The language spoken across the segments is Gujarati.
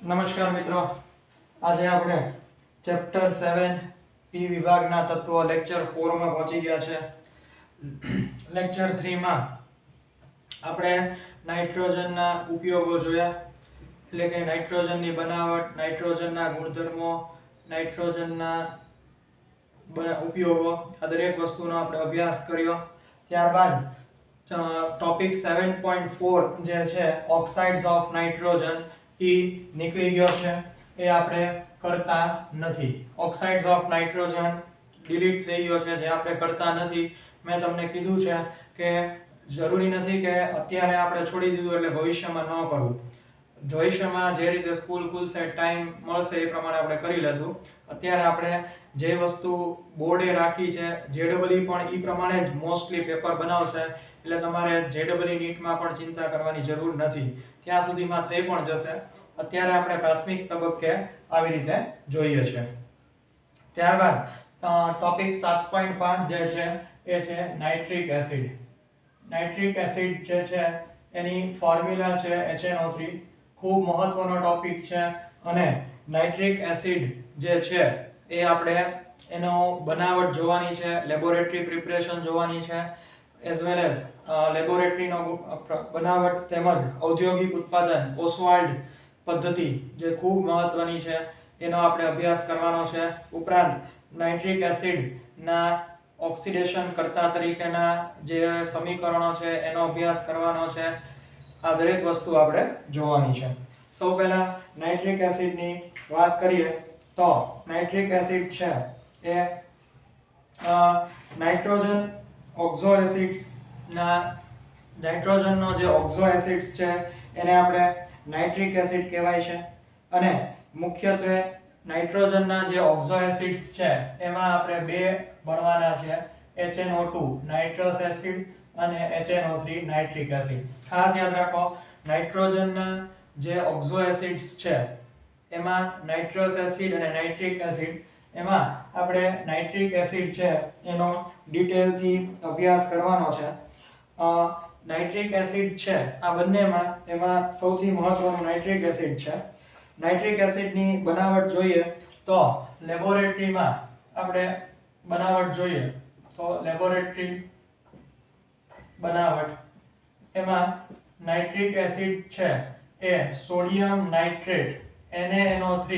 નમસ્કાર મિત્રો, આજે આપણે ચેપ્ટર 7 પી વિભાગના તત્વો લેક્ચર 4 માં પહોંચી ગયા છે. લેક્ચર 3 માં આપણે નાઇટ્રોજનના ઉપયોગો જોયા, એટલે કે નાઇટ્રોજનની બનાવટ, નાઇટ્રોજનના ગુણધર્મો, નાઇટ્રોજનના ઉપયોગો, આ દરેક વસ્તુનો આપણે અભ્યાસ કર્યો. ત્યારબાદ ટોપિક 7.4 જે છે ઓક્સાઇડ્સ ઓફ નાઇટ્રોજન નીકળી ગયો છે, એ આપણે કરતા નથી. ઓક્સાઇડ્સ ઓફ નાઇટ્રોજન ડિલીટ થઈ ગયો છે, જે આપણે કરતા નથી. મેં તમને કીધું છે કે જરૂરી નથી કે અત્યારે આપણે છોડી દીધું એટલે ભવિષ્યમાં ન કરવું. ભવિષ્યમાં જે રીતે સ્કૂલ ખુલશે, ટાઈમ મળશે, એ પ્રમાણે આપણે કરી લેશું. અત્યારે આપણે જે વસ્તુ બોર્ડે રાખી છે, જેડબલઈ પણ એ પ્રમાણે જ મોસ્ટલી પેપર બનાવશે, એટલે તમારે જેડબલઈ નીટમાં પણ ચિંતા કરવાની જરૂર નથી. ત્યાં સુધીમાં થઈ પણ જશે. અત્યારે આપણે પ્રાથમિક તબક્કે આવી રીતે જોઈએ છે. ત્યારબાદ ટોપિક 7.5 જે છે એ છે નાઇટ્રિક એસિડ. નાઇટ્રિક એસિડ જે છે એની ફોર્મ્યુલા છે HNO3. ખૂબ મહત્વનો ટોપિક છે અને નાઇટ્રિક એસિડ જે છે એ આપણે એનો બનાવટ જોવાની છે, લેબોરેટરી પ્રિપરેશન જોવાની છે, એઝ વેલ એઝ લેબોરેટરીનો બનાવટ તેમજ ઔદ્યોગિક ઉત્પાદન, ઓસવાલ્ડ પદ્ધતિ જે ખૂબ મહત્વની છે એનો આપણે અભ્યાસ કરવાનો છે. ઉપરાંત નાઇટ્રિક એસિડના ઓક્સિડેશન કરતા તરીકેના જે સમીકરણો છે એનો અભ્યાસ કરવાનો છે. આ દરેક વસ્તુ આપણે જોવાની છે. સૌ પહેલા નાઇટ્રિક એસિડની વાત કરીએ તો નાઇટ્રિક એસિડ છે એ નાઇટ્રોજન ઓક્ઝો એસિડ્સ ના નાઇટ્રોજનનો જે ઓક્ઝો એસિડ્સ છે એને આપણે નાઇટ્રિક એસિડ કહેવાય છે. અને મુખ્યત્વે નાઇટ્રોજનના જે ઓક્ઝો એસિડ્સ છે એમાં આપણે બે ભણવાના છે, HNO2 નાઇટ્રસ એસિડ અને HNO3 નાઇટ્રિક એસિડ. ખાસ યાદ રાખો, નાઇટ્રોજનના જે ઓક્ઝો એસિડ્સ છે એમાં નાઇટ્રસ એસિડ અને નાઇટ્રિક એસિડ, એમાં આપણે નાઇટ્રિક એસિડ છે એનો ડિટેલથી અભ્યાસ કરવાનો છે. નાઇટ્રિક એસિડ છે આ બંનેમાં, એમાં સૌથી મહત્વનું નાઇટ્રિક એસિડ છે. નાઇટ્રિક એસિડની બનાવટ જોઈએ તો લેબોરેટરીમાં આપણે બનાવટ જોઈએ તો લેબોરેટરી બનાવટ એમાં નાઇટ્રિક એસિડ છે એ સોડિયમ નાઇટ્રેટ NaNO3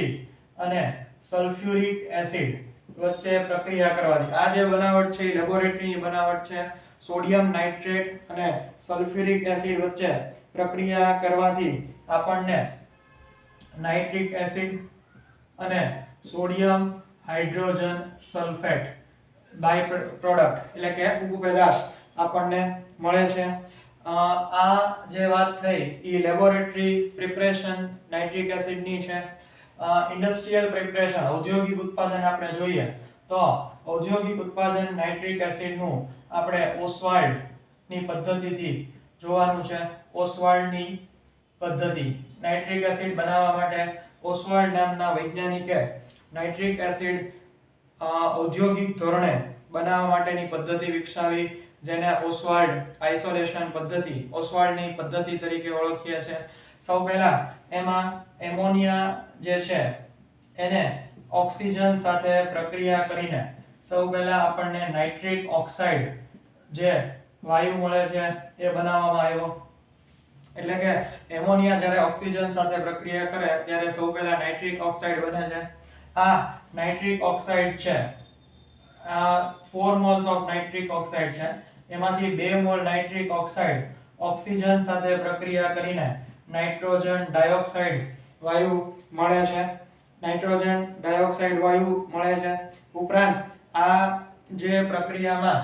અને સલ્ફ્યુરિક એસિડ વચ્ચે પ્રક્રિયા કરવાથી આ જે બનાવટ છે એ લેબોરેટરીની બનાવટ છે. સોડિયમ નાઇટ્રેટ અને સલ્ફ્યુરિક એસિડ વચ્ચે પ્રક્રિયા કરવાથી આપણને નાઇટ્રિક એસિડ અને sodium hydrogen sulphate by product એટલે કે ઉપપેદાશ આપણને મળે છે. આ જે વાત થઈ એ લેબોરેટરી પ્રિપરેશન નાઇટ્રિક એસિડની છે. ઇન્ડસ્ટ્રીયલ પ્રિપરેશન ઔદ્યોગિક ઉત્પાદન આપણે જોઈએ તો ઔદ્યોગિક ઉત્પાદન નાઇટ્રિક એસિડનું આપણે ઓસવાલ્ડ ની પદ્ધતિથી જોવાનું છે. ઓસવાલ્ડની પદ્ધતિ નાઇટ્રિક એસિડ બનાવવા માટે ઓસવાલ્ડ નામના વૈજ્ઞાનિકે નાઇટ્રિક એસિડ ઔદ્યોગિક ધોરણે બનાવવા માટેની પદ્ધતિ વિકસાવી, જેને ઓસવાલ્ડ આઇસોલેશન પદ્ધતિ, ઓસવાલ્ડની પદ્ધતિ તરીકે ઓળખીએ છીએ. સૌ પહેલા એમાં એમોનિયા જે છે એને ઓક્સિજન સાથે પ્રક્રિયા કરીને સૌ પહેલા આપણને નાઇટ્રિક ઓક્સાઇડ જે વાયુ મળે છે એ બનાવવામાં આવ્યો. એટલે કે એમોનિયા જ્યારે ઓક્સિજન સાથે પ્રક્રિયા કરે ત્યારે સૌ પહેલા નાઇટ્રિક ઓક્સાઇડ બને છે. આ નાઇટ્રિક ઓક્સાઇડ છે, આ 4 મોલ્સ ઓફ નાઇટ્રિક ઓક્સાઇડ છે, એમાંથી 2 મોલ નાઇટ્રિક ઓક્સાઇડ ઓક્સિજન સાથે પ્રક્રિયા કરીને નાઇટ્રોજન ડાયોક્સાઇડ વાયુ મળે છે. નાઇટ્રોજન ડાયોક્સાઇડ વાયુ મળે છે. ઉપરાંત આ જે પ્રક્રિયામાં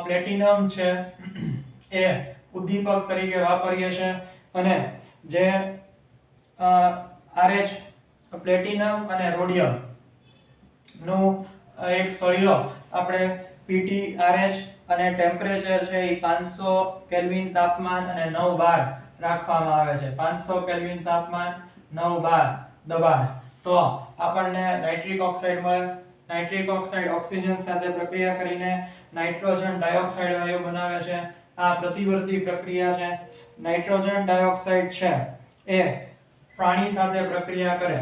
પ્લેટિનમ છે એ ઉદ્દીપક તરીકે વાપરીએ છીએ અને જે RH પ્લેટિનમ અને રોડિયમ નું એક સળિયો આપણે PtRH અને ટેમ્પરેચર છે એ 500 કેલ્વિન તાપમાન અને 9 બાર રાખવામાં આવે છે. 500 કેલ્વિન તાપમાન, 9 બાર દબાણ, તો આપણને નાઇટ્રિક ઓક્સાઇડ મળે. નાઇટ્રિક ઓક્સાઇડ ઓક્સિજન સાથે પ્રક્રિયા કરીને નાઇટ્રોજન ડાયોક્સાઇડ વાયુ બનાવે છે. આ પ્રતિવર્તી પ્રક્રિયા છે. નાઇટ્રોજન ડાયોક્સાઇડ છે એ પાણી સાથે પ્રક્રિયા કરે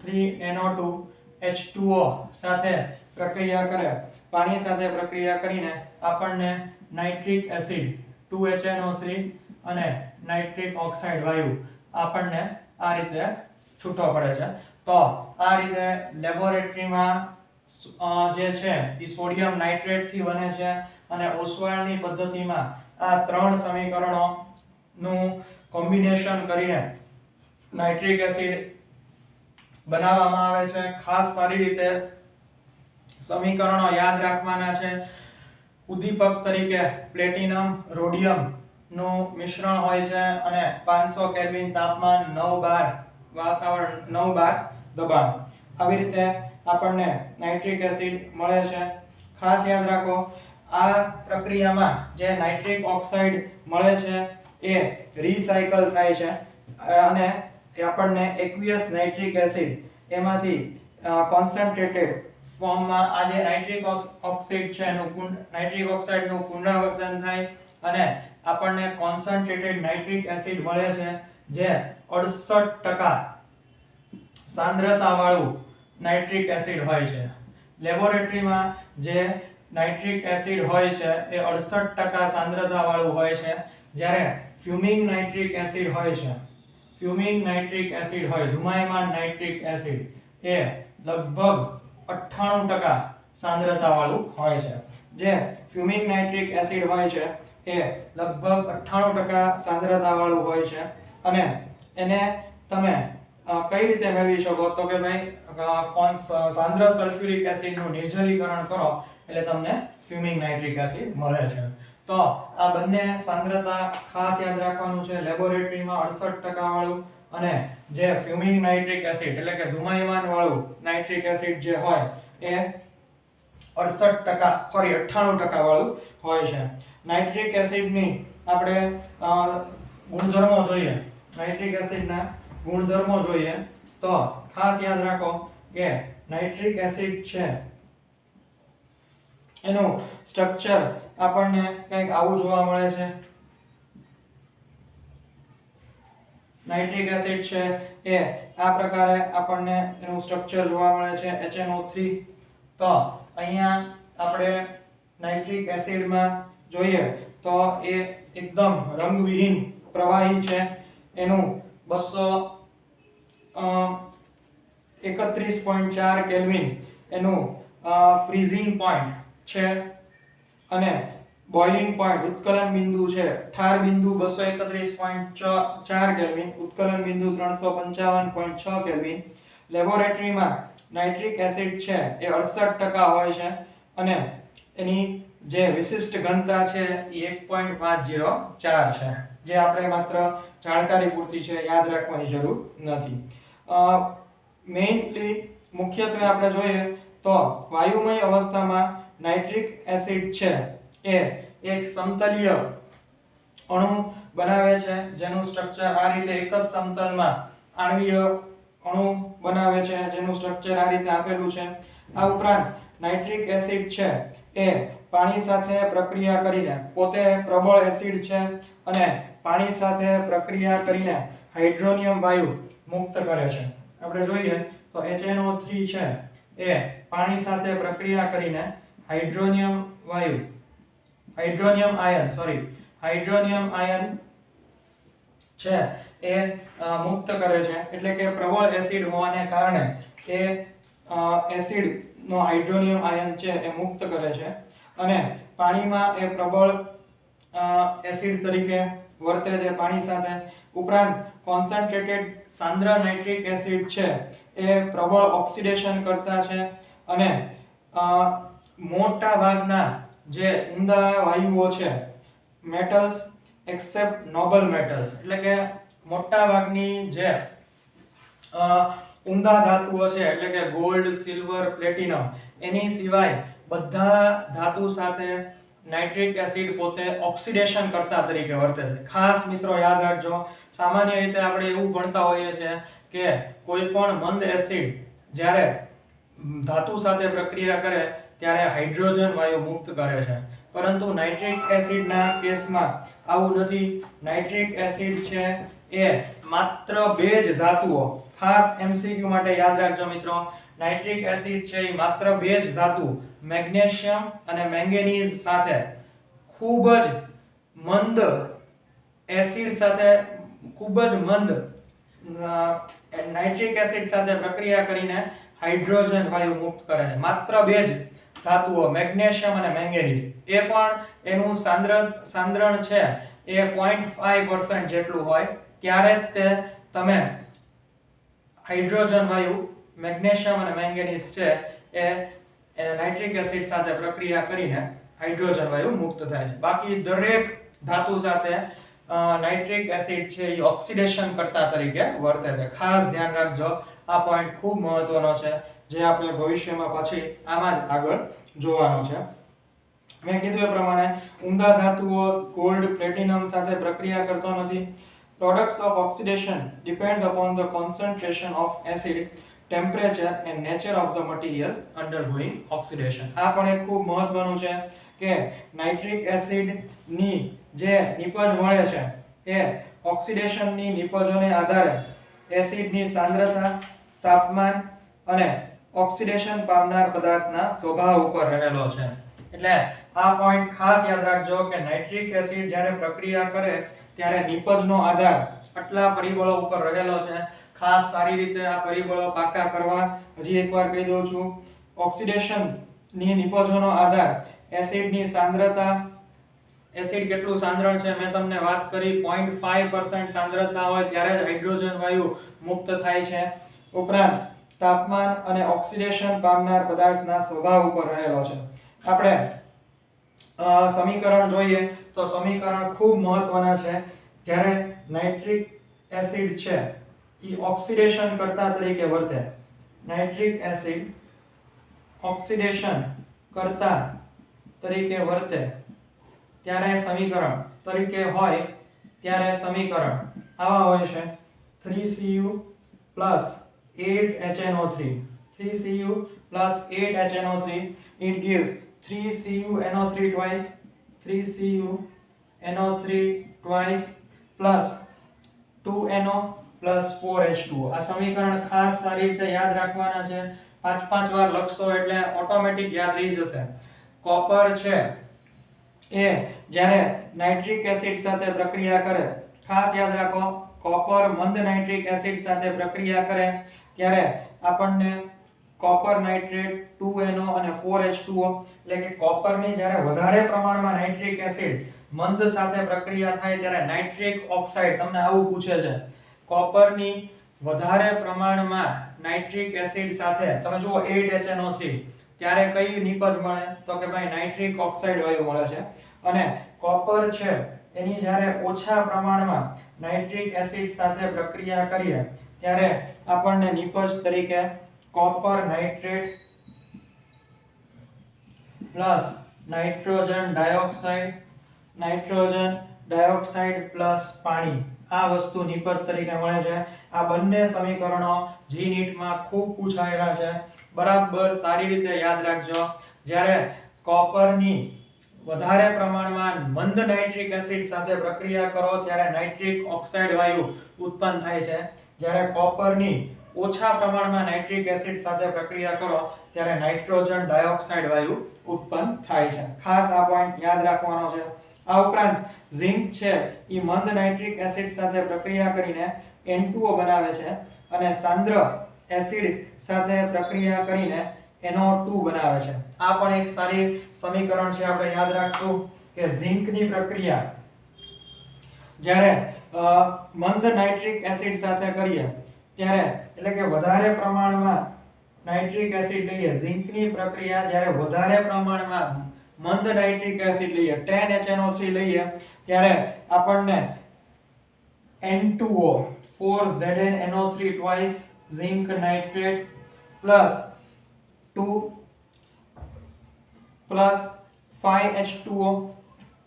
3NO2H2O સાથે પ્રક્રિયા કરે, પાણી સાથે પ્રક્રિયા કરીને આપણને નાઇટ્રિક એસિડ 2HNO3 અને નાઇટ્રિક ઓક્સાઇડ વાયુ આપણને આ રીતે છૂટો પડે છે. તો આ રીતે લેબોરેટરીમાં જે છે એ સોડિયમ નાઇટ્રેટ થી બને છે અને ઓસ્વાલ્ડની પદ્ધતિમાં આ ત્રણ સમીકરણોનું કોમ્બિનેશન કરીને નાઇટ્રિક એસિડ બનાવવામાં આવે છે. ખાસ સારી રીતે સમીકરણો યાદ રાખવાના છે. ઉદ્દીપક તરીકે પ્લેટિનમ રોડિયમ નું મિશ્રણ હોય છે અને 500 કેલ્વિન તાપમાન 9 બાર વાતાવરણ 9 બાર દબાણ. આવી રીતે આપણને નાઇટ્રિક એસિડ મળે છે. ખાસ યાદ રાખો આ પ્રક્રિયામાં જે નાઇટ્રિક ઓક્સાઇડ મળે છે એ રિસાયકલ થાય છે અને આપણને એક્વિયસ નાઇટ્રિક એસિડ એમાંથી કોન્સન્ટ્રેટેડ ફોર્મમાં આ જે નાઇટ્રિક ઓક્સાઇડ છે એનું નાઇટ્રિક ઓક્સાઇડનું પુનરાવર્તન થાય અને આપણને કોન્સન્ટ્રેટેડ નાઇટ્રિક એસિડ મળે છે જે 68% સાંદ્રતા વાળું નાઇટ્રિક એસિડ હોય છે. લેબોરેટરીમાં જે નાઇટ્રિક એસિડ હોય છે એ 68% સાંદ્રતા વાળું હોય છે, જ્યારે ફ્યુમિંગ નાઇટ્રિક એસિડ હોય છે, ફ્યુમિંગ નાઇટ્રિક એસિડ હોય ધુમાયમાન નાઇટ્રિક એસિડ એ લગભગ 98% સાંદ્રતા વાળું હોય છે. જે ફ્યુમિંગ નાઇટ્રિક એસિડ હોય છે એ લગભગ 98% સાંદ્રતા વાળું હોય છે અને એને તમે કઈ રીતે મેળવી શકો તો કે ભાઈ સાંદ્ર સલ્ફ્યુરિક એસિડ નું નિર્જલીકરણ કરો એટલે તમને ફ્યુમિંગ નાઇટ્રિક એસિડ મળે છે. તો આ બંને સાંદ્રતા ખાસ યાદ રાખવાનું છે. લેબોરેટરીમાં 68% વાળું અને જે ફ્યુમિંગ નાઇટ્રિક એસિડ એટલે કે ધુમાયમાન વાળું નાઇટ્રિક એસિડ જે હોય એ 98% વાળું હોય છે. નાઇટ્રિક એસિડની આપણે ગુણધર્મો જોઈએ. નાઇટ્રિક એસિડના ગુણધર્મો જોઈએ તો ખાસ યાદ રાખો કે નાઇટ્રિક એસિડ છે એનું સ્ટ્રક્ચર આપણને કંઈક આવું જોવા મળે છે. નાઇટ્રિક એસિડ છે એ આ પ્રકારે આપણને એનું સ્ટ્રક્ચર જોવા મળે છે HNO3. તો અહીંયા આપણે નાઇટ્રિક એસિડમાં જોઈએ તો એ એકદમ રંગવિહીન પ્રવાહી છે. એનું 231.4 કેલ્વિન એનું ફ્રીઝિંગ પોઈન્ટ છે અને બોઇલિંગ પોઈન્ટ ઉત્કલન બિંદુ છે ઠાર બિંદુ 231.4 કેલ્વિન, ઉત્કલન બિંદુ 355.6 કેલ્વિન. લેબોરેટરીમાં નાઇટ્રિક એસિડ છે એ 68% હોય છે અને એની જે વિશિષ્ટ ઘનતા છે એ 1.504 છે. જે આપણે માત્ર જાણકારી પૂરતી છે, યાદ રાખવાની જરૂર નથી. મેઇનલી મુખ્યત્વે આપણે જોઈએ તો વાયુમય અવસ્થામાં નાઇટ્રિક એસિડ છે એ એક સમતલીય અણુ બનાવે છે જેનું સ્ટ્રક્ચર આ રીતે એક જ સમતલમાં આણ્વીય અણુ બનાવે છે જેનું સ્ટ્રક્ચર આ રીતે આપેલું છે. આ ઉપરાંત નાઇટ્રિક એસિડ છે એ પાણી સાથે પ્રક્રિયા કરીને પોતે પ્રબળ એસિડ છે અને પાણી સાથે પ્રક્રિયા કરીને હાઇડ્રોનિયમ વાયુ મુક્ત કરે છે. આપણે જોઈએ તો HNO3 છે એ પાણી સાથે પ્રક્રિયા કરીને હાઇડ્રોનિયમ આયન છે એ મુક્ત કરે છે. એટલે કે પ્રબળ એસિડ હોવાને કારણે એ એસિડ નો હાઇડ્રોનિયમ આયન છે એ મુક્ત કરે છે અને પાણીમાં એ પ્રબળ એસિડ તરીકે વર્તે છે પાણી સાથે. ઉપરાંત કોન્સન્ટ્રેટેડ સાંદ્ર નાઇટ્રિક એસિડ છે એ પ્રબળ ઓક્સિડેશન કરતા છે અને મોટા ભાગના જે ઊંડા વાયુઓ છે મેટલ્સ એક્સેપ્ટ નોબલ મેટલ્સ એટલે કે મોટા ભાગની જે ઊંડા ધાતુઓ છે એટલે કે ગોલ્ડ, સિલ્વર, પ્લેટિનમ એની સિવાય બધા ધાતુ સાથે નાઇટ્રિક એસિડ પોતે ઓક્સિડેશન કરતા તરીકે વર્તે છે. ખાસ મિત્રો યાદ રાખજો, સામાન્ય રીતે આપણે એવું ભણતા હોઈએ છીએ કે કોઈ પણ મંદ એસિડ જ્યારે ધાતુ સાથે પ્રક્રિયા કરે ત્યારે હાઇડ્રોજન વાયુ મુક્ત કરે છે, પરંતુ નાઇટ્રિક એસિડના કેસમાં આવું નથી. નાઇટ્રિક એસિડ છે એ માત્ર બે જ ધાતુઓ, ખાસ MCQ માટે યાદ રાખજો મિત્રો, નાઇટ્રિક એસિડ છે એ માત્ર બે જ ધાતુ મેગ્નેશિયમ અને મેંગેનીઝ સાથે ખૂબ જ મંદ એસિડ સાથે ખૂબ જ મંદ નાઇટ્રિક એસિડ સાથે પ્રક્રિયા કરીને હાઇડ્રોજન વાયુ મુક્ત કરે છે. માત્ર બે જ ધાતુઓ મેગ્નેશિયમ અને મેંગેનીઝ, એ પણ એનું સાંદ્રણ છે એ 0.5% જેટલું હોય ત્યારે જ તે તમે હાઇડ્રોજન વાયુ મેગ્નેશિયમ અને મેંગેનીઝ છે એ નાઇટ્રિક એસિડ સાથે પ્રક્રિયા કરીને હાઇડ્રોજન વાયુ મુક્ત થાય છે. બાકી દરેક ધાતુ સાથે નાઇટ્રિક એસિડ છે એ ઓક્સિડેશન કરતા તરીકે વર્તે છે. ખાસ ધ્યાન રાખજો, આ પોઈન્ટ ખૂબ મહત્વનો છે જે આપણે ભવિષ્યમાં પછી આમાં જ આગળ જોવાનો છે. મેં કીધું એ પ્રમાણે ઉમદા ધાતુઓ ગોલ્ડ પ્લેટિનમ સાથે પ્રક્રિયા કરતો નથી. Products of oxidation depends upon the concentration of acid, temperature and nature of the material undergoing oxidation. આ પણ એક ખૂબ મહત્વનું છે કે નાઇટ્રિક એસિડ ની જે નિપજ મળે છે એ ઓક્સિડેશન ની નિપજોને આધારે એસિડની સાંદ્રતા, તાપમાન અને ઓક્સિડેશન પામનાર પદાર્થના સ્વભાવ ઉપર રહેલો છે. એટલે આ પોઈન્ટ ખાસ યાદ રાખજો કે નાઇટ્રિક એસિડ જ્યારે પ્રક્રિયા કરે ત્યારે નિપજનો આધાર આટલા પરિબળો ઉપર રહેલો છે. ખાસ સારી રીતે આ પરિબળો પાકા કરવા હજી એકવાર કહી દઉં છું. ઓક્સિડેશન ની નિપજોનો આધાર એસિડની સાંદ્રતા, એસિડ કેટલું સાંદ્રણ છે મેં તમને વાત કરી, 0.5% સાંદ્રતા હોય ત્યારે જ હાઇડ્રોજન વાયુ મુક્ત થાય છે. ઉપરાંત તાપમાન અને ઓક્સિડેશન પામનાર પદાર્થના સ્વભાવ ઉપર રહેલો છે. આપણે સમીકરણ જોઈએ તો સમીકરણ ખૂબ મહત્વના છે. જ્યારે નાઇટ્રિક એસિડ છે એ ઓક્સિડેશન કરતા તરીકે વર્તે, નાઇટ્રિક એસિડ ઓક્સિડેશન કરતા તરીકે વર્તે ત્યારે સમીકરણ તરીકે હોય ત્યારે સમીકરણ આવા હોય છે: 3Cu + 8HNO3, 3Cu + 8HNO3, it gives 3CuNO3 twice, 3CuNO3 twice plus 2NO plus 4H2O. આ સમીકરણ ખાસ સારી રીતે યાદ રાખવાના છે. 5 વાર લખશો એટલે ઓટોમેટિક યાદ રહી જશે. કોપર છે એ જ્યારે નાઇટ્રિક એસિડ સાથે પ્રક્રિયા કરે, ખાસ યાદ રાખો, કોપર મંદ નાઇટ્રિક એસિડ સાથે પ્રક્રિયા કરે ત્યારે આપણને કોપર નાઇટ્રેટ, 2NO અને 4H2O, એટલે કે કોપરની જ્યારે વધારે પ્રમાણમાં નાઇટ્રિક એસિડ મંદ સાથે પ્રક્રિયા થાય ત્યારે નાઇટ્રિક ઓક્સાઇડ, તમને આવું પૂછે છે, કોપરની વધારે પ્રમાણમાં નાઇટ્રિક એસિડ સાથે તમે જુઓ 8HNO3 ત્યારે કઈ નિપજ મળે તો કે ભાઈ નાઇટ્રિક ઓક્સાઇડ વાયુ મળે છે. અને કોપર છે એની જ્યારે ઓછા પ્રમાણમાં નાઇટ્રિક એસિડ સાથે પ્રક્રિયા કરીએ ત્યારે આપણને નિપજ તરીકે copper nitrate plus nitrogen dioxide plus પાણી, આ વસ્તુ નિપજ તરીકે મળે છે. આ બંને સમીકરણો જી નીટમાં ખૂબ પૂછાયેલા છે. બરાબર સારી રીતે યાદ રાખજો. જ્યારે કોપરની વધારે પ્રમાણમાં મંદ નાઇટ્રિક એસિડ સાથે પ્રક્રિયા કરો ત્યારે નાઇટ્રિક ઓક્સાઇડ વાયુ ઉત્પન્ન થાય છે. જ્યારે કોપરની ઓછા પ્રમાણમાં નાઇટ્રિક એસિડ સાથે પ્રક્રિયા કરો ત્યારે નાઇટ્રોજન ડાયોક્સાઇડ વાયુ ઉત્પન્ન થાય છે. ખાસ આ પોઈન્ટ યાદ રાખવાનો છે. આ ઉપરાંત ઝિંક છે એ મંદ નાઇટ્રિક એસિડ સાથે પ્રક્રિયા કરીને N2O બનાવે છે અને સાંદ્ર એસિડ સાથે પ્રક્રિયા કરીને NO2 બનાવે છે. આ પણ એક સારી સમીકરણ છે, આપણે યાદ રાખશું કે ઝિંકની પ્રક્રિયા જ્યારે મંદ નાઇટ્રિક એસિડ સાથે કરીએ ત્યારે, એટલે કે વધારે પ્રમાણમાં નાઇટ્રિક એસિડ લઈએ, ઝિંકની પ્રક્રિયા જ્યારે વધારે પ્રમાણમાં મંદ નાઇટ્રિક એસિડ લઈએ, 10HNO3 લઈએ ત્યારે આપણને N2O 4ZnNO3 twice zinc nitrate plus 2 plus 5H2O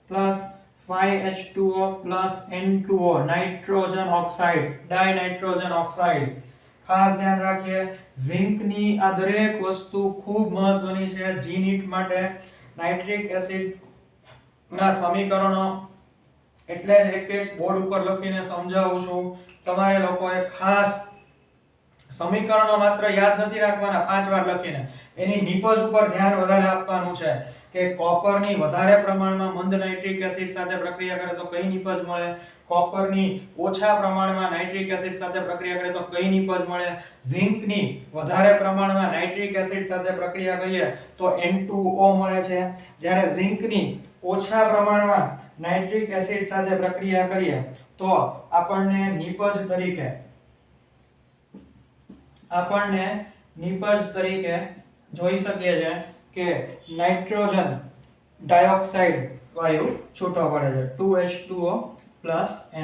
plus 5H2O plus N2O nitrogen oxide, dinitrogen oxide. ખાસ ધ્યાન રાખીએ, ઝિંકની આ દરેક વસ્તુ ખૂબ મહત્વની છે જી નીટ માટે. નાઇટ્રિક એસિડ ના સમીકરણો એટલે જ એક એક બોર્ડ ઉપર લખીને સમજાવું છું. તમારે લોકોએ ખાસ સમીકરણો માત્ર યાદ નથી રાખવાના 5 વાર લખીને, એની નિપજ ઉપર ધ્યાન વધારે આપવાનું છે કે કોપરની વધારે પ્રમાણમાં મંદ નાઇટ્રિક એસિડ સાથે પ્રક્રિયા કરે તો કઈ નિપજ મળે, કોપરની ઓછા પ્રમાણમાં નાઇટ્રિક એસિડ સાથે પ્રક્રિયા કરે તો કઈ નિપજ મળે, ઝિંકની વધારે પ્રમાણમાં નાઇટ્રિક એસિડ સાથે પ્રક્રિયા કરીએ તો N2O મળે છે, જ્યારે ઝિંકની ઓછા પ્રમાણમાં નાઇટ્રિક એસિડ સાથે પ્રક્રિયા કરીએ તો આપણને નિપજ તરીકે જોઈ શકીએ છે કે નાઇટ્રોજન ડાયોક્સાઇડ વાયુ છૂટો પડે છે 2H2O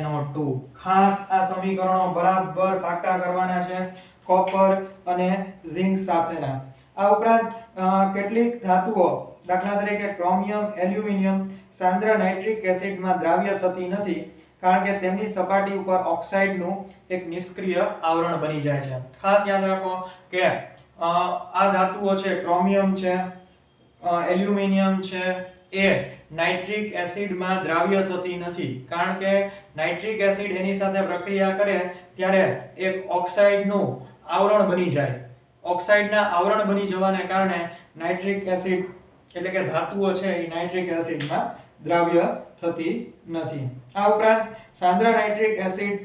NO2. ખાસ આ સમીકરણો બરાબર પાકા કરવાના છે કોપર અને ઝિંક સાથેના. આ ઉપરાંત કેટલીક ધાતુઓ દાખલા તરીકે ક્રોમિયમ, એલ્યુમિનિયમ સાંદ્ર નાઇટ્રિક એસિડમાં દ્રાવ્ય થતી નથી કારણ કે તેમની સપાટી ઉપર ઓક્સાઇડનું એક નિષ્ક્રિય આવરણ બની જાય છે. ખાસ યાદ રાખો કે આ ધાતુઓ છે, ક્રોમિયમ છે, એલ્યુમિનિયમ છે, એ નાઇટ્રિક એસિડમાં દ્રાવ્ય થતી નથી કારણ કે નાઇટ્રિક એસિડ એની સાથે પ્રક્રિયા કરે ત્યારે એક ઓક્સાઇડનું આવરણ બની જાય. ઓક્સાઇડના આવરણ બની જવાને કારણે નાઇટ્રિક એસિડ એટલે કે ધાતુઓ છે એ નાઇટ્રિક એસિડમાં દ્રાવ્ય થતી નથી. આ ઉપરાંત સાંદ્ર નાઇટ્રિક એસિડ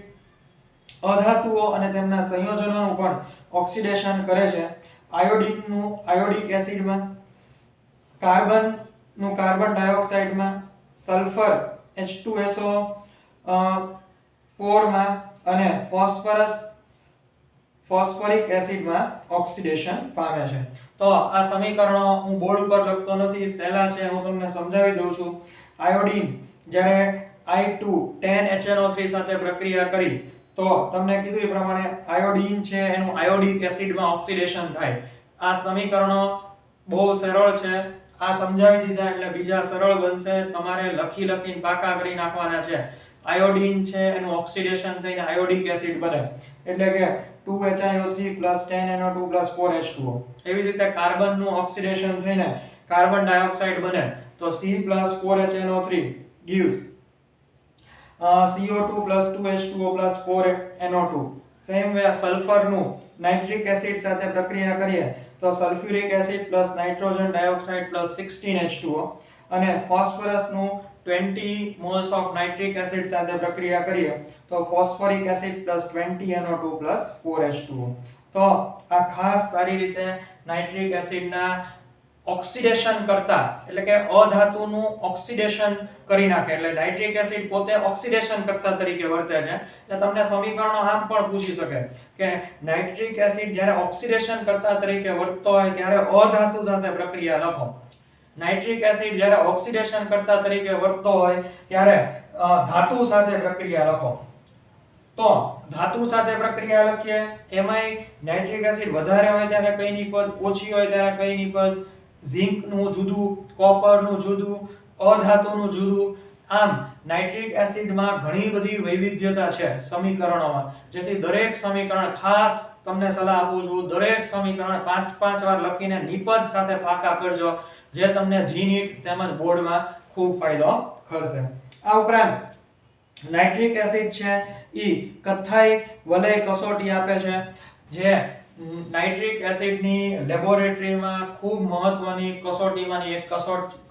અધાતુઓ અને તેમના સંયોજનોનું પણ ઓક્સિડેશન કરે છે. આયોડિક એસિડમાં, કાર્બન ડાયોક્સાઇડમાં, સલ્ફર H2SO 4 માં અને ફોસ્ફરિક એસિડમાં ઓક્સિડેશન પામે છે. તો આ સમીકરણો હું બોર્ડ ઉપર લખતો નથી, સહેલા છે, હું તમને સમજાવી દઉં છું. આયોડિન જ્યારે I2 10HNO3 સાથે પ્રક્રિયા કરી તો તમને કીધું એ પ્રમાણે આયોડિન છે એનું આયોડિક એસિડમાં ઓક્સિડેશન થાય. આ સમીકરણો બહુ સરળ છે, આ સમજાવી દીધા એટલે બીજા સરળ બનશે. તમારે લખીને પાકા કરી નાખવાના છે. આયોડિન છે એનું ઓક્સિડેશન થઈને આયોડિક એસિડ બને એટલે કે 2HiO3 10NO2 4H2O. એવી રીતે કાર્બનનું ઓક્સિડેશન થઈને કાર્બન ડાયોક્સાઇડ બને તો C 4HNO3 gives CO2 2H2O 4NO2. Same way સલ્ફરનું નાઇટ્રિક એસિડ સાથે પ્રક્રિયા કરીએ તો sulphuric acid nitrogen dioxide 16H2O અને ફોસ્ફરસનું 20 moles of nitric acid સાથે પ્રક્રિયા કરીએ તો ફોસ્ફોરિક એસિડ 20 NO2 4H2O. તો આ ખાસ સારી રીતે નાઇટ્રિક એસિડના ઓક્સિડેશન કરતા એટલે કે અધાતુનું ઓક્સિડેશન કરી નાખે એટલે નાઇટ્રિક એસિડ પોતે ઓક્સિડેશન કરતા તરીકે વર્તે છે. એટલે તમને સમીકરણો આમ પણ પૂછી શકે કે નાઇટ્રિક એસિડ જ્યારે ઓક્સિડેશન કરતા તરીકે વર્તતો હોય ત્યારે અધાતુ સાથે પ્રક્રિયા લખો. નાઇટ્રિક એસિડ જ્યારે ઓક્સિડેશન કરતા તરીકે વર્તતો હોય ત્યારે ધાતુ સાથે પ્રક્રિયા લખો. તો ધાતુ સાથે પ્રક્રિયા લખીએ એમાંય નાઇટ્રિક એસિડ વધારે હોય ત્યારે કઈ નિપજ, ઓછી હોય ત્યારે કઈ નિપજ, ઝિંક નું જુદું, કોપર નું જુદું, અધાતુનું જુદું. આમ નાઇટ્રિક એસિડમાં ઘણી બધી વૈવિધ્યતા છે સમીકરણોમાં, જેથી દરેક સમીકરણ ખાસ તમને સલાહ આપું છું દરેક સમીકરણ 5-5 વાર લખીને નિપજ સાથે પાકા કરજો, જે તમને જીનીટ તેમજ બોર્ડમાં ખૂબ ફાયદો કરશે. આ ઉપરાંત નાઇટ્રિક એસિડ છે ઈ કથ્થાઈ વલય કસોટી આપે છે, જે નાઇટ્રિક એસિડની લેબોરેટરીમાં ખૂબ મહત્વની કસોટીમાંની એક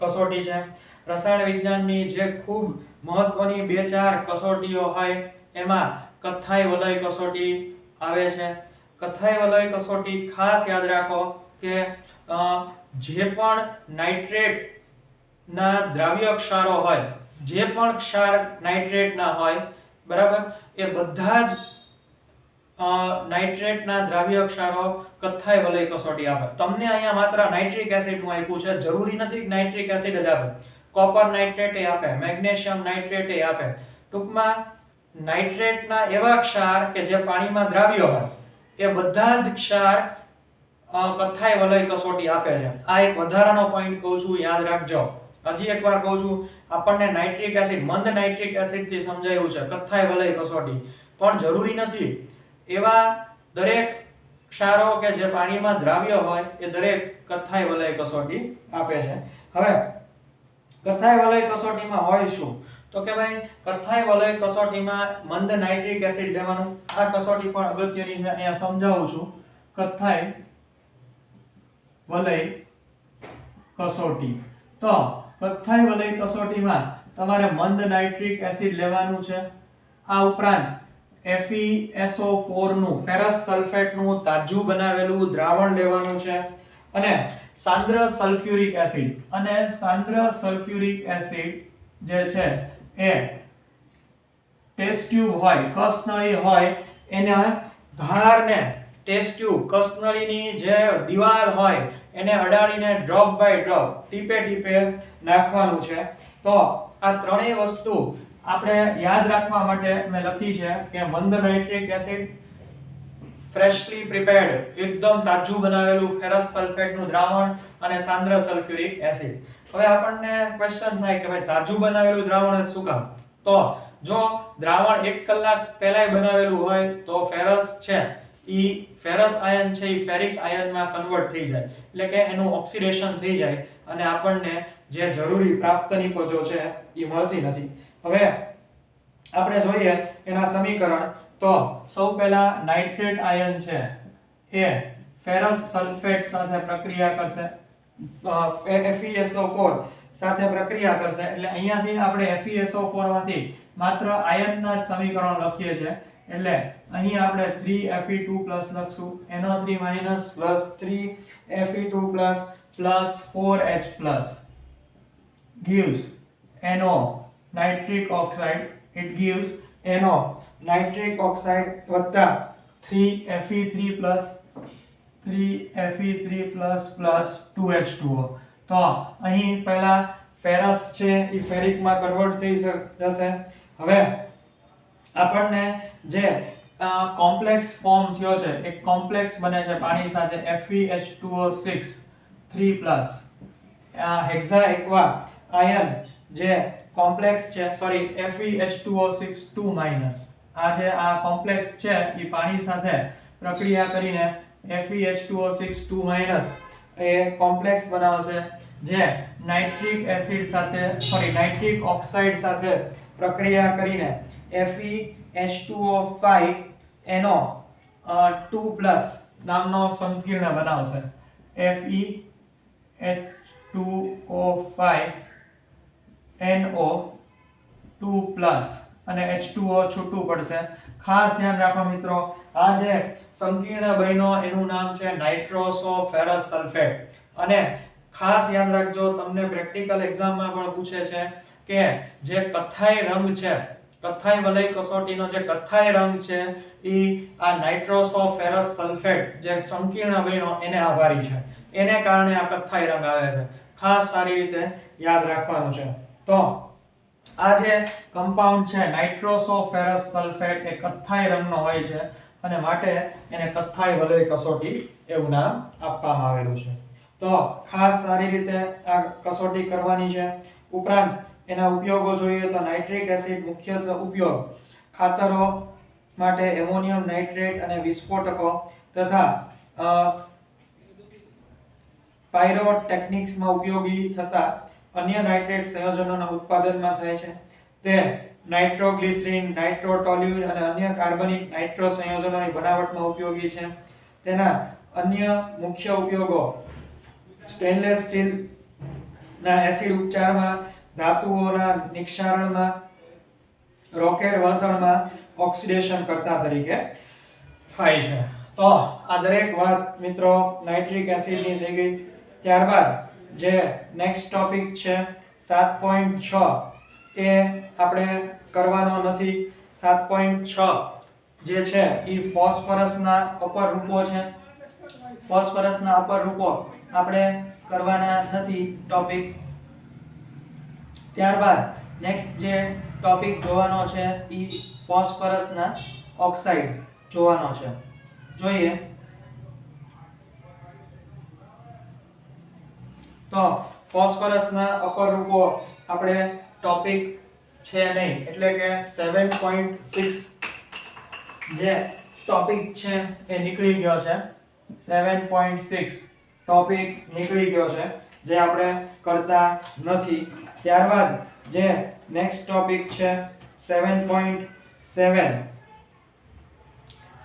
કસોટી છે. રસાયણ વિજ્ઞાનની જે ખૂબ મહત્વની 2-4 કસોટીઓ હોય એમાં કથ્થાઈ વલય કસોટી આવે છે. કથ્થાઈ વલય કસોટી ખાસ યાદ રાખો કે જે પણ નાઇટ્રેટ ના દ્રાવ્ય ક્ષારો હોય, જે પણ ક્ષાર નાઇટ્રેટ ના હોય બરાબર, એ બધા જ નાઇટ્રેટના દ્રાવ્ય ક્ષારો કથ્થાઈ વલય કસોટી આપે. તમને અહીંયા માત્ર નાઇટ્રિક એસિડ નું આપ્યું છે, જરૂરી નથી કે નાઇટ્રિક એસિડ જ આપે. કોપર નાઇટ્રેટ એ આપે, મેગ્નેશિયમ નાઇટ્રેટ એ આપે. ટૂંકમાં નાઇટ્રેટના એવા ક્ષાર કે જે પાણીમાં દ્રાવ્ય હોય એ બધા જ ક્ષાર કથ્થાઈ વલય કસોટી આપે છે. આ એક વધારાનો પોઈન્ટ કહું છું, યાદ રાખજો. હજી એકવાર કહું છું, આપણને નાઇટ્રિક એસિડ મંદ નાઇટ્રિક એસિડ થી સમજાયું છે કથ્થાઈ વલય કસોટી, પણ જરૂરી નથી. એવા દરેક ક્ષારો કે જે પાણીમાં દ્રાવ્ય હોય એ દરેક કથ્થાઈ વલય કસોટી આપે છે. હવે કથ્થાઈ વલય કસોટીમાં હોય શું? તો કે ભાઈ કથ્થાઈ વલય કસોટીમાં મંદ નાઇટ્રિક એસિડ લેવાનું. આ કસોટી પણ અગત્યની છે, અહીંયા સમજાવું છું. કથ્થાઈ વલય કસોટી. તો કથ્થાઈ વલય કસોટીમાં તમારે મંદ નાઇટ્રિક એસિડ લેવાનું છે. આ ઉપરાંત FeSO4 નું ફેરસ સલ્ફેટ નું તાજું બનાવેલું દ્રાવણ લેવાનું છે અને સાંદ્ર સલ્ફ્યુરિક એસિડ જે છે એ ટેસ્ટ ટ્યુબ હોય, કસનળી હોય, એના ધારને ટેસ્ટ ટ્યુબ કસનળીની જે દીવાલ હોય એને અડાડીને ડ્રોપ બાય ડ્રોપ, ટીપે ટીપે નાખવાનું છે. તો આ ત્રણેય વસ્તુ આપણે યાદ રાખવા માટે મેં લખી છે કે મંદ નાઇટ્રિક એસિડ, ફ્રેશલી પ્રિપેર્ડ એકદમ તાજું બનાવેલું ફેરસ સલ્ફેટનું દ્રાવણ અને સાંદ્ર સલ્ફ્યુરિક એસિડ. હવે આપણને ક્વેશ્ચન થાય કે ભાઈ તાજું બનાવેલું દ્રાવણ શું કામ? તો જો દ્રાવણ 1 કલાક પહેલા બનાવેલું હોય તો ફેરસ છે ઈ ફેરસ આયન છે ઈ ફેરિક આયનમાં કન્વર્ટ થઈ જાય, એટલે કે એનું ઓક્સિડેશન થઈ જાય અને આપણને જે જરૂરી પ્રાપ્ત નિપજો છે ઈ મળતી નથી. હવે આપણે જોઈએ એના સમીકરણ. તો સૌ પહેલા નાઇટ્રેટ આયન છે એ ફેરસ સલ્ફેટ સાથે પ્રક્રિયા કરશે, FeSO4 સાથે પ્રક્રિયા કરશે. એટલે અહીંયાથી આપણે FeSO4 માંથી માત્ર આયનના જ સમીકરણ લખીએ છીએ. એટલે અહીં આપણે 3Fe2+ લખશું, NO3- +3Fe2+ +4H+ gives NO nitric oxide. It gives NO nitric oxide વત્તા 3Fe3+ 2H2O. તો અહીં પહેલા ફેરસ છે એ ફેરિકમાં કન્વર્ટ થઈ જશે. હવે આપણને જે કોમ્પ્લેક્સ ફોર્મ થયો છે, એક કોમ્પ્લેક્સ બને છે પાણી સાથે FeH2O6 3+. આ હેક્સા એક્વા આયન જે કોમ્પ્લેક્સ છે, સોરી FeH2O6 2-. આ કોમ્પ્લેક્સ છે એ પાણી સાથે પ્રક્રિયા કરીને FeH2O6 2- એ કોમ્પ્લેક્સ બનાવશે જે નાઇટ્રિક એસિડ સાથે નાઇટ્રિક ઓક્સાઇડ સાથે પ્રક્રિયા કરીને FeH2O5 NO2+ નામનો સંકીર્ણ બનાવશે. FeH2O5 NO2+ અને H2O છૂટું પડશે. ખાસ ધ્યાન રાખો મિત્રો, આ જે સંકીર્ણ બન્યો એનું નામ છે નાઇટ્રોસોફેરસ સલ્ફેટ. અને ખાસ યાદ રાખજો, તમને પ્રેક્ટિકલ એક્ઝામમાં પણ પૂછે છે કે જે કથ્થાઈ રંગ છે, કથ્થાઈ વલય કસોટીનો જે કથ્થાઈ રંગ છે એ આ નાઇટ્રોસોફેરસ સલ્ફેટ જે સંકીર્ણ બન્યો એને આભારી છે, એને કારણે આ કથ્થાઈ રંગ આવે છે. ખાસ સારી રીતે યાદ રાખવાનું છે. તો આ જે કમ્પાઉન્ડ છે નાઇટ્રોસોફેરસ સલ્ફેટ એ કથ્થાઈ રંગનો હોય છે અને માટે એને કથ્થાઈ વલય કસોટી એવું નામ આપવામાં આવેલું છે. તો ખાસ સારી રીતે આ કસોટી કરવાની છે. ઉપરાંત એના ઉપયોગો જોઈએ તો નાઇટ્રિક એસિડ મુખ્યત્વે ઉપયોગ ખાતરો માટે એમોનિયમ નાઇટ્રેટ અને વિસ્ફોટકો તથા પાયરોટેક્નિક્સમાં ઉપયોગી થતા અન્ય નાઇટ્રેટ સંયોજનોના ઉત્પાદનમાં થાય છે. તે નાઇટ્રોગ્લિસરીન, નાઇટ્રોટોલ્યુઇન અને અન્ય કાર્બનિક નાઇટ્રો સંયોજનોની બનાવટમાં ઉપયોગી છે. તેના અન્ય મુખ્ય ઉપયોગો સ્ટેનલેસ સ્ટીલ ના એસિડ ઉપચારમાં, ધાતુઓના નિક્ષારણમાં, રોકેટ વળતરમાં ઓક્સિડેશન કરતા તરીકે થાય છે. તો આ દરેક વાત મિત્રો નાઇટ્રિક એસિડની થઈ ગઈ. ત્યારબાદ જે નેક્સ્ટ ટોપિક છે 7.6 એ આપણે કરવાનો નથી. 7.6 જે છે એ ફોસ્ફરસના અપરૂપો છે. ફોસ્ફરસના અપરૂપો આપણે કરવાના નથી ટોપિક. ત્યારબાદ નેક્સ્ટ જે ટોપિક જોવાનો છે એ ફોસ્ફરસના ઓક્સાઇડ્સ જોવાનો છે. જોઈએ તો ફોસ્ફરસના અપરૂપો આપણે ટોપિક છે નહીં, એટલે કે 7.6 જે ટોપિક છે એ નીકળી ગયો છે. 7.6 ટોપિક નીકળી ગયો છે જે આપણે કરતા નથી. ત્યારબાદ જે નેક્સ્ટ ટોપિક છે 7.7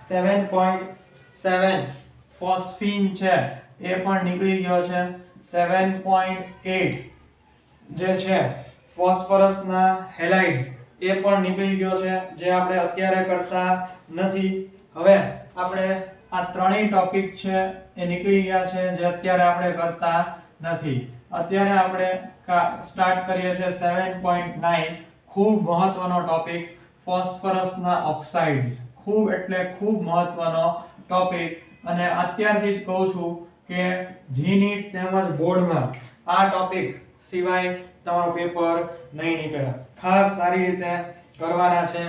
7.7 ફોસ્ફીન છે એ પણ નીકળી ગયો છે. 7.8 જે છે ફોસ્ફરસના હેલાઇડ્સ એ પણ નીકળી ગયો છે, જે આપણે અત્યારે કરતા નથી. હવે આપણે આ ત્રણેય ટોપિક છે એ નીકળી ગયા છે, જે અત્યારે આપણે કરતા નથી. અત્યારે આપણે સ્ટાર્ટ કરીએ છીએ 7.9. ખૂબ મહત્વનો ટોપિક, ફોસ્ફરસના ઓક્સાઇડ્સ. ખૂબ એટલે ખૂબ મહત્વનો ટોપિક, અને અત્યારથી જ કહું છું કે જીનીટ તેમજ બોર્ડમાં આ ટોપિક સિવાય તમારું પેપર નહીં નીકળે. ખાસ સારી રીતે કરવાના છે.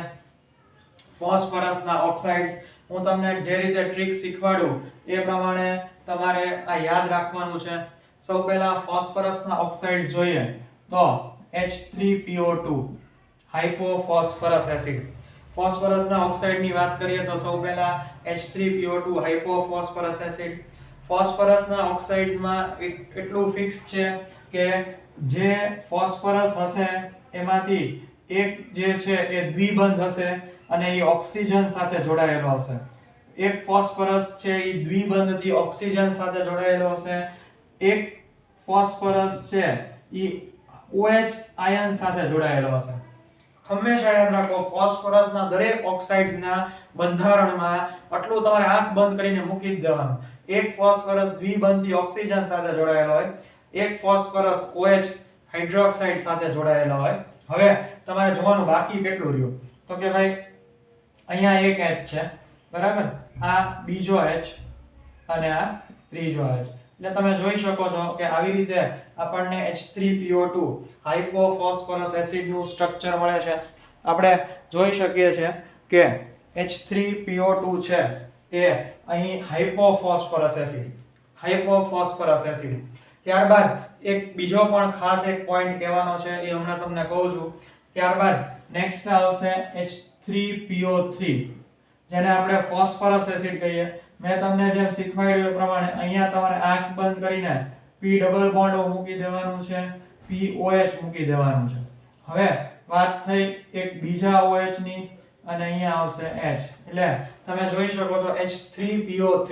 ફોસ્ફરસના ઓક્સાઇડ્સ હું તમને જે રીતે ટ્રિક શીખવાડું એ પ્રમાણે તમારે આ યાદ રાખવાનું છે. સૌ પહેલા ફોસ્ફરસના ઓક્સાઇડ્સ જોઈએ તો H3PO2 હાઇપોફોસ્ફરસ એસિડ. ફોસ્ફરસના ઓક્સાઇડની વાત કરીએ તો સૌ પહેલા H3PO2 હાઇપોફોસ્ફરસ એસિડ. ફોસ્ફરસના ઓક્સાઇડ્સમાં એટલું ફિક્સ છે કે જે ફોસ્ફરસ હશે એમાંથી એક જે છે એ દ્વિબંધ હશે અને એ ઓક્સિજન સાથે જોડાયેલો હશે. એક ફોસ્ફરસ છે એ દ્વિબંધથી ઓક્સિજન સાથે જોડાયેલો હશે. એક ફોસ્ફરસ છે એ OH આયન સાથે જોડાયેલો હશે. હંમેશા યાદ રાખો, ફોસ્ફરસના દરેક ઓક્સાઇડ્સના બંધારણમાં આટલું તમારે આંખ બંધ કરીને મૂકી જ દેવાનું. એક ફોસ્ફરસ દ્વિબંધથી ઓક્સિજન સાથે જોડાયેલો હોય, એક ફોસ્ફરસ OH હાઇડ્રોક્સાઇડ સાથે જોડાયેલો હોય. હવે તમારે જોવાનું બાકી કેટલું રહ્યું તો કે ભાઈ અહીંયા એક H છે, બરાબર, આ બીજો H અને આ ત્રીજો H. એટલે તમે જોઈ શકો છો કે આવી રીતે આપણને H3PO2 હાઇપોફોસ્ફરસ એસિડનું સ્ટ્રક્ચર મળે છે. આપણે જોઈ શકીએ છીએ કે H3PO2 છે એ અહીં હાઇપોફોસ્ફરસ એસિડ. ત્યારબાદ એક બીજો પણ ખાસ એક પોઈન્ટ કહેવાનો છે, એ હમણાં તમને કહું છું. ત્યારબાદ નેક્સ્ટ આવશે H3PO3, જેને આપણે ફોસ્ફરસ એસિડ કહીએ. મેં તમને જેમ શીખવાડ્યું એ પ્રમાણે અહીંયા તમારે આંખ બંધ કરીને P ડબલ બોન્ડ મૂકી દેવાનું છે, POH મૂકી દેવાનું છે. હવે વાત થઈ એક બીજા OH ની, અને અહીંયા આવશે H. એટલે તમે જોઈ શકો છો H3PO3.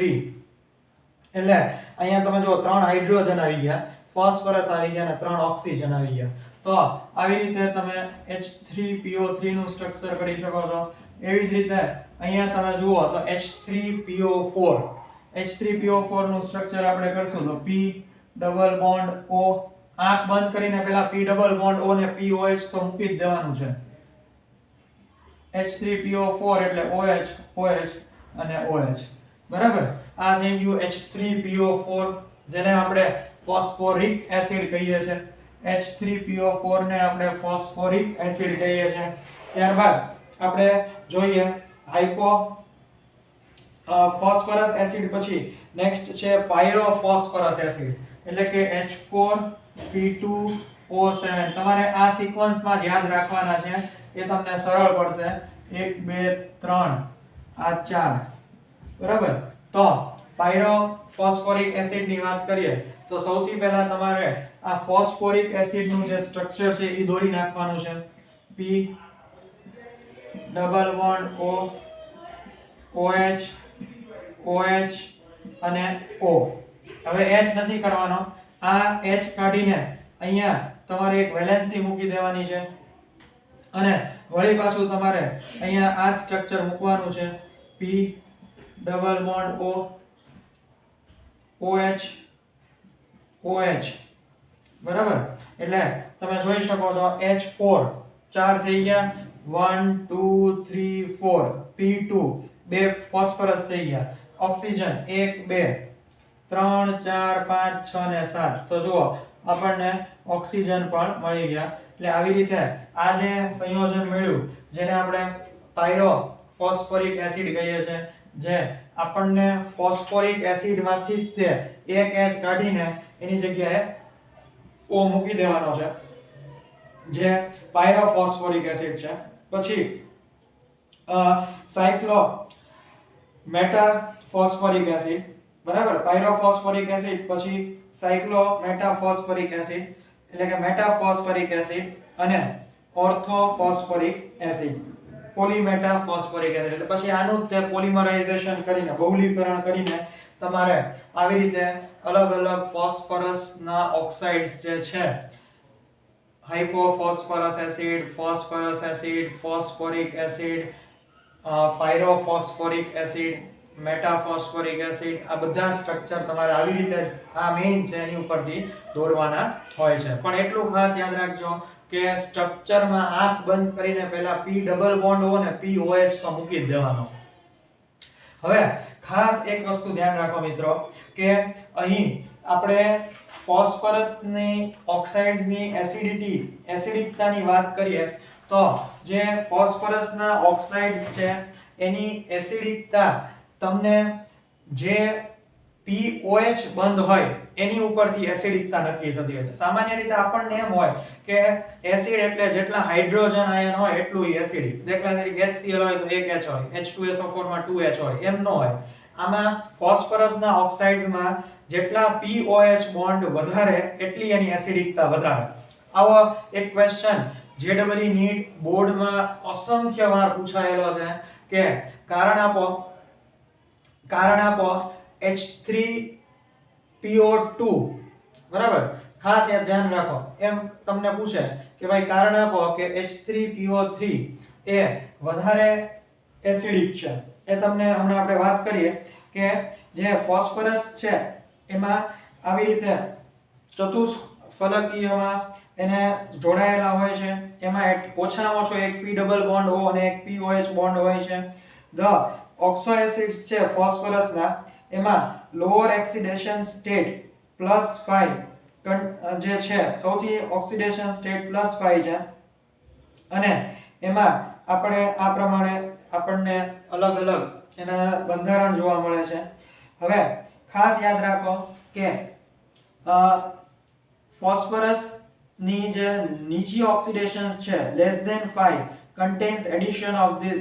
એટલે અહીંયા તમે જો 3 હાઇડ્રોજન આવી ગયા, ફોસ્ફરસ આવી ગયા અને 3 ઓક્સિજન આવી ગયા. તો આવી રીતે તમે H3PO3 નું સ્ટ્રક્ચર કરી શકો છો. એવી જ રીતે અહીંયા તમે જુઓ તો H3PO4 નું સ્ટ્રક્ચર આપણે કરશું તો P ડબલ બોન્ડ O. આંખ બંધ કરીને પહેલા P ડબલ બોન્ડ O ને POH તો મૂકી જ દેવાનું છે. H3PO4 એટલે OH અને OH, બરાબર. આ થઈ ગયું H3PO4, જેને આપણે ફોસ્ફોરિક એસિડ કહીએ છીએ. H3PO4 ને આપણે ફોસ્ફોરિક એસિડ કહીએ છીએ. ત્યારબાદ આપણે જોઈએ ફોસ્ફરસ એસિડ પછી નેક્સ્ટ છે પાયરોફોસ્ફરસ એસિડ, એટલે કે H4P2O7. તમારે આ સિક્વન્સમાં યાદ રાખવાના છે, એ તમને સરળ પડશે. 1 2 3 આ 4, બરાબર. તો પાયરોફોસ્ફોરિક એસિડની વાત કરીએ તો સૌથી પહેલા તમારે આ ફોસ્ફોરિક એસિડનું જે સ્ટ્રક્ચર છે એ દોરી નાખવાનું છે. P double bond O, OH, OH અને O. હવે H નથી કરવાનો, આ H કાઢીને અહીંયા તમારે એક વેલેન્સી મૂકી દેવાની છે, અને વળી પાછું તમારે અહીંયા આ સ્ટ્રક્ચર મૂકવાનું છે. P double bond O, OH, OH, બરાબર. એટલે તમે જોઈ શકો છો H4 4 થઈ ગયા, 1 2 3 4, P2 બે ફોસ્ફરસ થઈ ગયા, ઓક્સિજન 1 2 3 4 5 6 ને 7. તો જુઓ આપણને ઓક્સિજન પણ મળી ગયા. એટલે આવી રીતે આ જે સંયોજન મળ્યું, જેને આપણે પાયરોફોસ્ફોરિક એસિડ કહીએ છીએ, જે આપણને ફોસ્ફોરિક એસિડમાંથી જ તે એક H કાઢીને એની જગ્યાએ O મૂકી દેવાનો છે, જે પાયરોફોસ્ફોરિક એસિડ છે. પછી સાયક્લો મેટાફોસ્ફોરિક એસિડ, બરાબર. પાયરોફોસ્ફોરિક એસિડ પછી સાયક્લો મેટાફોસ્ફોરિક એસિડ, એટલે કે મેટાફોસ્ફોરિક એસિડ અને ઓર્થોફોસ્ફોરિક એસિડ, પોલીમેટા ફોસ્ફોરિક એસિડ. એટલે પછી આનું તે પોલિમરાઇઝેશન કરીને, બહુલીકરણ કરીને તમારે આવી રીતે અલગ અલગ ફોસ્ફરસના ઓક્સાઇડ્સ જે છે, hypophosphorous acid, phosphorous acid, phosphoric acid, pyrophosphoric acid, metaphosphoric acid, આ બધા સ્ટ્રક્ચર તમારે આવી રીતે આ મેઇન છે એની ઉપરથી દોરવાના હોય છે. પણ એટલું ખાસ યાદ રાખજો કે સ્ટ્રક્ચરમાં આંખ બંધ કરીને પહેલા P ડબલ બોન્ડ હોય ને POH તો મૂકી જ દેવાનો. હવે ખાસ એક વસ્તુ ધ્યાન રાખો મિત્રો કે અહીં આપણે ફોસ્ફરસની ઓક્સાઇડ્સની એસિડિકતાની વાત કરીએ તો જે ફોસ્ફરસના ઓક્સાઇડ્સ છે એની એસિડિકતા તમને જે POH બંધ હોય એની ઉપરથી એસિડિકતા નક્કી થતી હોય છે. સામાન્ય રીતે આપણને એમ હોય કે એસિડ એટલે જેટલા હાઇડ્રોજન આયન હોય એટલું એસિડિક. દાખલા તરીકે HCl હોય તો 1 H હોય, H2SO4 માં 2 H હોય, એમ ન હોય. આમાં ફોસ્ફરસના ઓક્સાઇડ્સમાં જેટલા POH બોન્ડ વધારે એટલી એની એસિડિકતા વધારે. આવો એક ક્વેશ્ચન JEE નીટ બોર્ડમાં અસંખ્ય વાર પૂછાયેલો છે કે કારણ આપો H3PO2, બરાબર. ખાસ યાદ ધ્યાન રાખો, એમ તમને પૂછે કે ભાઈ કારણ આપો કે H3PO3 એ વધારે એસિડિક છે. એ તમને હમણાં આપણે વાત કરીએ કે જે ફોસ્ફરસ છે એમાં આવી રીતે ચતુષ્ફલકીયમાં એને જોડાયેલા હોય છે. એમાં ઓછામાં ઓછો એક P ડબલ બોન્ડ હોય અને એક POH બોન્ડ હોય છે. ધ ઓક્સો એસિડ્સ છે ફોસ્ફરસના, એમાં લોઅર ઓક્સિડેશન સ્ટેટ +5 જે છે, સૌથી ઓક્સિડેશન સ્ટેટ +5 છે. અને એમાં આપણે આ પ્રમાણે આપણને અલગ અલગ એના બંધારણ જોવા મળે છે. હવે ખાસ યાદ રાખો કે ફોસ્ફરસ ની જે નીચી ઓક્સિડેશન છે less than 5 contains addition of this